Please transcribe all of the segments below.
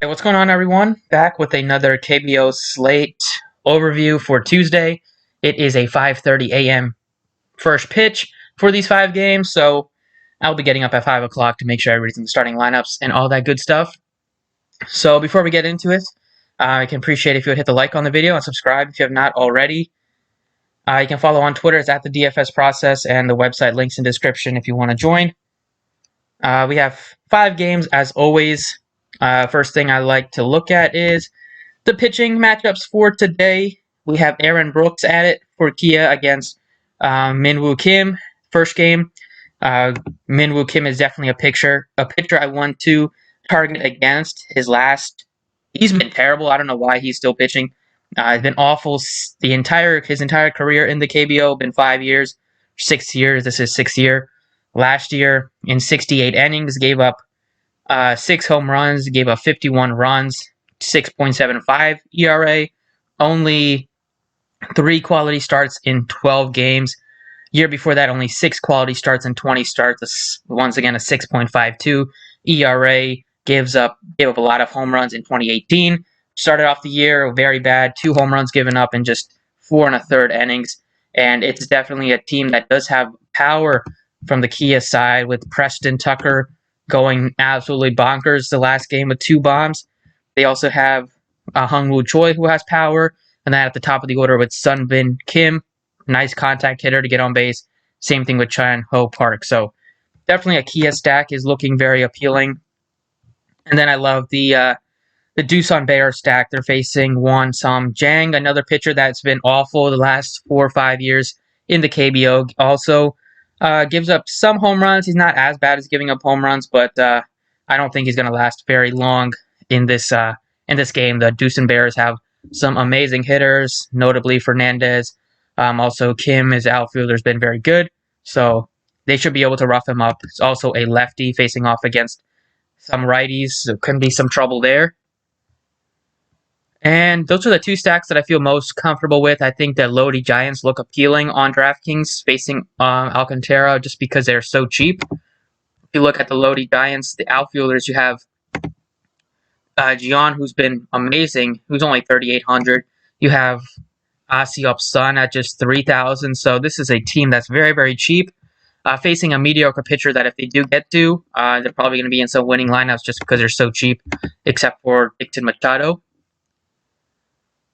Hey, what's going on, everyone? Back with another KBO slate overview for Tuesday. It is a 5:30 a.m. first pitch for these 5 games, so I'll be getting up at 5 o'clock to make sure everybody's in the starting lineups and all that good stuff. So before we get into it, I can appreciate if you would hit the like on the video and subscribe if you have not already. You can follow on Twitter. It's at the DFS Process, and the website links in description if you want to join. We have 5 games as always. First thing I like to look at is the pitching matchups for today. We have Aaron Brooks at it for Kia against Min-Woo Kim. First game, Min-Woo Kim is definitely a pitcher I want to target against. He's been terrible. I don't know why he's still pitching. He's been awful his entire career in the KBO. Been 5 years, 6 years. This is 6th year. Last year, in 68 innings, gave up 6 home runs, gave up 51 runs, 6.75 ERA, only 3 quality starts in 12 games. Year before that, only 6 quality starts in 20 starts. Once again, a 6.52 ERA. Gave up a lot of home runs in 2018. Started off the year very bad, 2 home runs given up in just 4 1/3 innings. And it's definitely a team that does have power from the Kia side, with Preston Tucker going absolutely bonkers the last game with 2 bombs. They also have Hung-Woo Choi, who has power, and then at the top of the order with Sun-Bin Kim, nice contact hitter to get on base. Same thing with Chan Ho Park. So definitely a Kia stack is looking very appealing. And then I love the Doosan Bear stack. They're facing Won Sam Jang, another pitcher that's been awful the last 4 or 5 years in the KBO. Also gives up some home runs. He's not as bad as giving up home runs, but I don't think he's going to last very long in this game. The Doosan Bears have some amazing hitters, notably Fernandez. Also, Kim, his outfielder, has been very good, so they should be able to rough him up. It's also a lefty facing off against some righties, so can be some trouble there. And those are the 2 stacks that I feel most comfortable with. I think the Lodi Giants look appealing on Draftkings facing Alcantara just because they're so cheap. If you look at the Lodi Giants, the outfielders, you have Gian, who's been amazing, who's only 3,800. You have Asiop Sun at just 3,000. So this is a team that's very, very cheap, facing a mediocre pitcher that if they do get to, they're probably going to be in some winning lineups just because they're so cheap, except for Dixon Machado.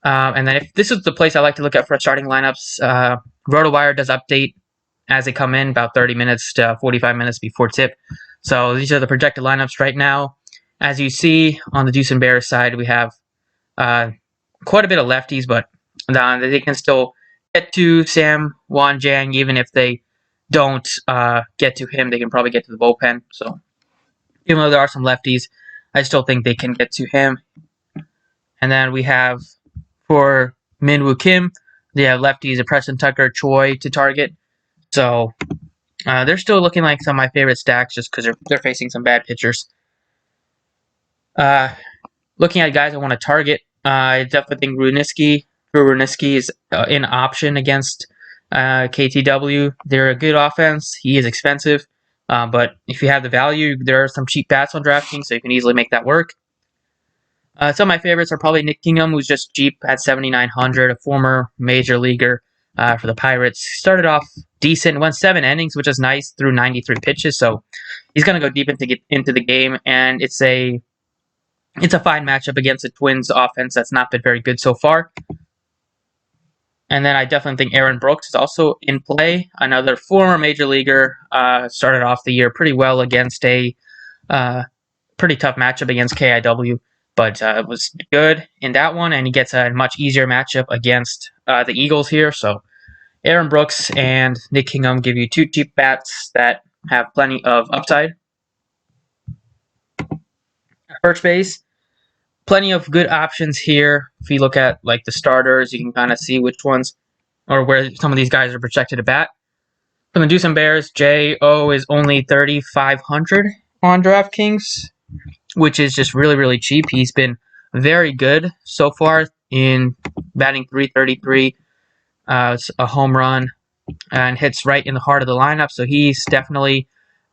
And then if this is the place I like to look at for starting lineups, RotoWire does update as they come in about 30 minutes to 45 minutes before tip. So these are the projected lineups right now. As you see on the Doosan Bears side, we have quite a bit of lefties, but they can still get to Sam Wan Jang. Even if they don't get to him, they can probably get to the bullpen. So even though there are some lefties, I still think they can get to him. And then we have, for Min-Woo Kim, they have lefties, Preston Tucker, Choi to target. So they're still looking like some of my favorite stacks just because they're facing some bad pitchers. Looking at guys I want to target, I definitely think Drew Runiski is an option against KTW. They're a good offense. He is expensive, but if you have the value, there are some cheap bats on DraftKings, so you can easily make that work. Some of my favorites are probably Nick Kingham, who's just cheap at 7,900, a former major leaguer for the Pirates. Started off decent, went 7 innings, which is nice, through 93 pitches. So he's going to go deep into the game, and it's a fine matchup against the Twins offense that's not been very good so far. And then I definitely think Aaron Brooks is also in play, another former major leaguer. Started off the year pretty well against a pretty tough matchup against KIW. But it was good in that one, and he gets a much easier matchup against the Eagles here. So Aaron Brooks and Nick Kingham give you 2 cheap bats that have plenty of upside. First base, plenty of good options here. If you look at like the starters, you can kind of see which ones or where some of these guys are projected to bat. From the Doosan Bears, J.O. is only 3,500 on DraftKings, which is just really, really cheap. He's been very good so far in batting .333. It's a home run and hits right in the heart of the lineup. So he's definitely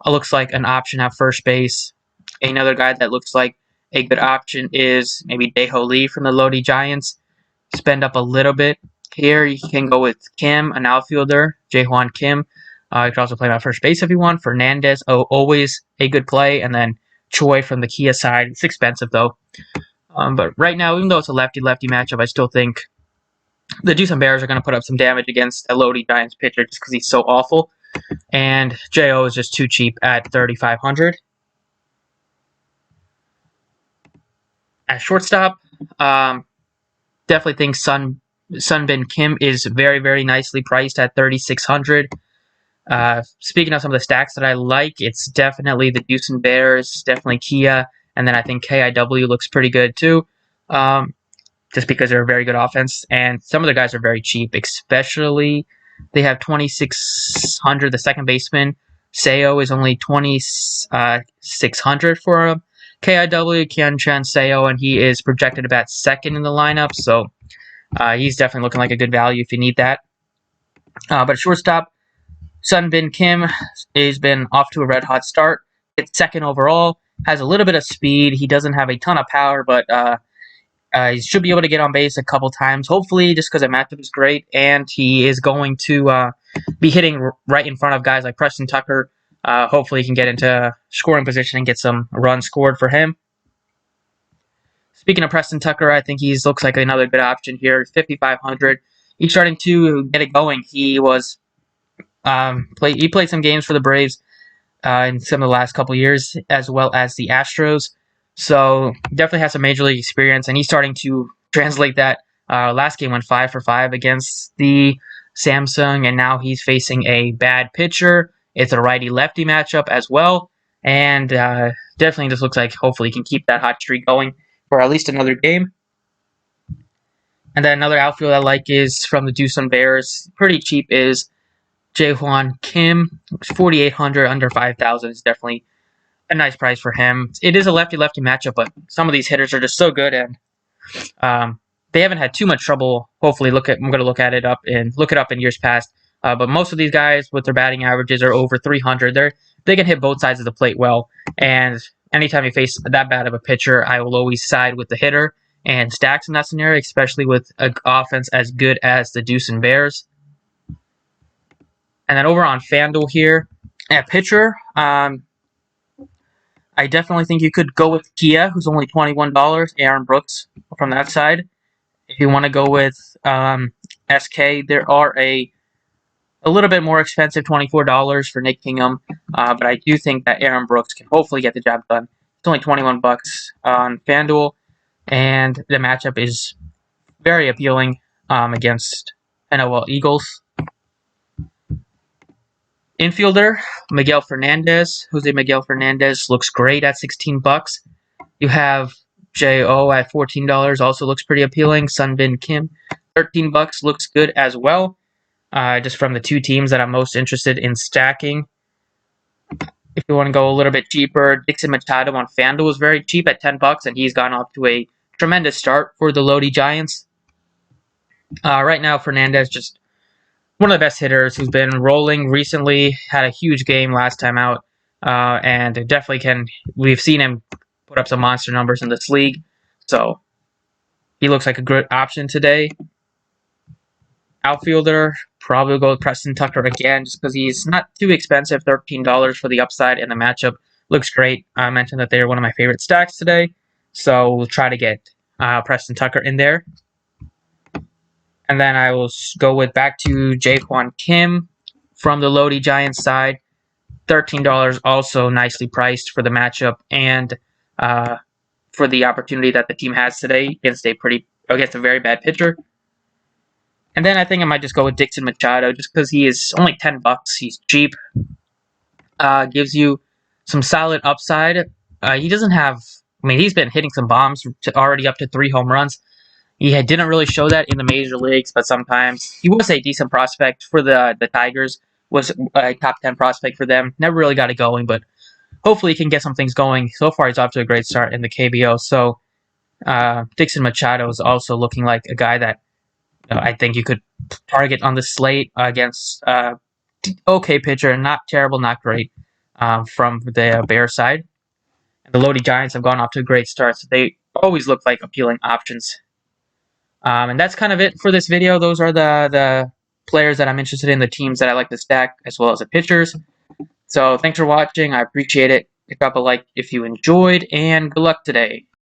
looks like an option at first base. Another guy that looks like a good option is maybe Daeho Lee from the Lodi Giants. Spend up a little bit here. You can go with Kim, an outfielder, Juan Kim. You could also play him at first base if you want. Fernandez, always a good play. And then Choi from the Kia side. It's expensive, though. But right now, even though it's a lefty-lefty matchup, I still think the Dixon Bears are going to put up some damage against a Lodi Giants pitcher just because he's so awful. And Jo is just too cheap at 3,500. At shortstop, definitely think Sunbin Kim is very, very nicely priced at 3,600. Speaking of some of the stacks that I like, it's definitely the Dixon Bears, definitely Kia, and then I think KIW looks pretty good too, just because they're a very good offense. And some of the guys are very cheap, especially they have 2,600. The second baseman, Seo, is only 2,600 for a KIW, Kian-Chan Seo, and he is projected about second in the lineup, so he's definitely looking like a good value if you need that. But at shortstop, Sunbin Kim has been off to a red-hot start. It's second overall, has a little bit of speed. He doesn't have a ton of power, but he should be able to get on base a couple times, hopefully, just because the matchup is great, and he is going to be hitting right in front of guys like Preston Tucker. Hopefully he can get into scoring position and get some runs scored for him. Speaking of Preston Tucker, I think he looks like another good option here. 5,500. He's starting to get it going. He was he played some games for the Braves in some of the last couple years, as well as the Astros. So definitely has some major league experience, and he's starting to translate that. Last game went 5 for 5 against the Samsung, and now he's facing a bad pitcher. It's a righty-lefty matchup as well, and definitely just looks like hopefully he can keep that hot streak going for at least another game. And then another outfield I like is from the Dixon Bears. Pretty cheap is Juan Kim. 4,800, under 5,000 is definitely a nice price for him. It is a lefty-lefty matchup, but some of these hitters are just so good, and they haven't had too much trouble. Hopefully, I'm going to look it up in years past. But most of these guys with their batting averages are over 300. They can hit both sides of the plate well. And anytime you face that bad of a pitcher, I will always side with the hitter and stacks in that scenario, especially with an offense as good as the Dixon Bears. And then over on Fanduel here, at pitcher, I definitely think you could go with Kia, who's only $21. Aaron Brooks from that side. If you want to go with SK, there are a little bit more expensive, $24 for Nick Kingham, but I do think that Aaron Brooks can hopefully get the job done. It's only $21 on FanDuel, and the matchup is very appealing against NOL Eagles. Infielder, Miguel Fernandez. Jose Miguel Fernandez looks great at $16. You have J.O. at $14, also looks pretty appealing. Sunbin Kim, $13, looks good as well. Just from the two teams that I'm most interested in stacking. If you want to go a little bit cheaper, Dixon Machado on FanDuel is very cheap at $10, and he's gone off to a tremendous start for the Lodi Giants. Right now, Fernandez just one of the best hitters who's been rolling recently. Had a huge game last time out, and definitely can. We've seen him put up some monster numbers in this league, so he looks like a good option today. Outfielder, probably go with Preston Tucker again, just because he's not too expensive. $13 for the upside, and the matchup looks great. I mentioned that they're one of my favorite stacks today, so we'll try to get Preston Tucker in there. And then I will go back to Juan Kim from the Lodi Giants side. $13, also nicely priced for the matchup and for the opportunity that the team has today against a very bad pitcher. And then I think I might just go with Dixon Machado, just because he is only $10. He's cheap. Gives you some solid upside. He doesn't have. He's been hitting some bombs already up to 3 home runs. He didn't really show that in the major leagues, but sometimes he was a decent prospect for the Tigers. Was a top 10 prospect for them. Never really got it going, but hopefully he can get some things going. So far, he's off to a great start in the KBO. So Dixon Machado is also looking like a guy that I think you could target on the slate against okay pitcher, not terrible, not great from the Bears side. And the Lodi Giants have gone off to a great start, so they always look like appealing options. And that's kind of it for this video. Those are the players that I'm interested in, the teams that I like to stack, as well as the pitchers. So thanks for watching. I appreciate it. Drop a like if you enjoyed, and good luck today.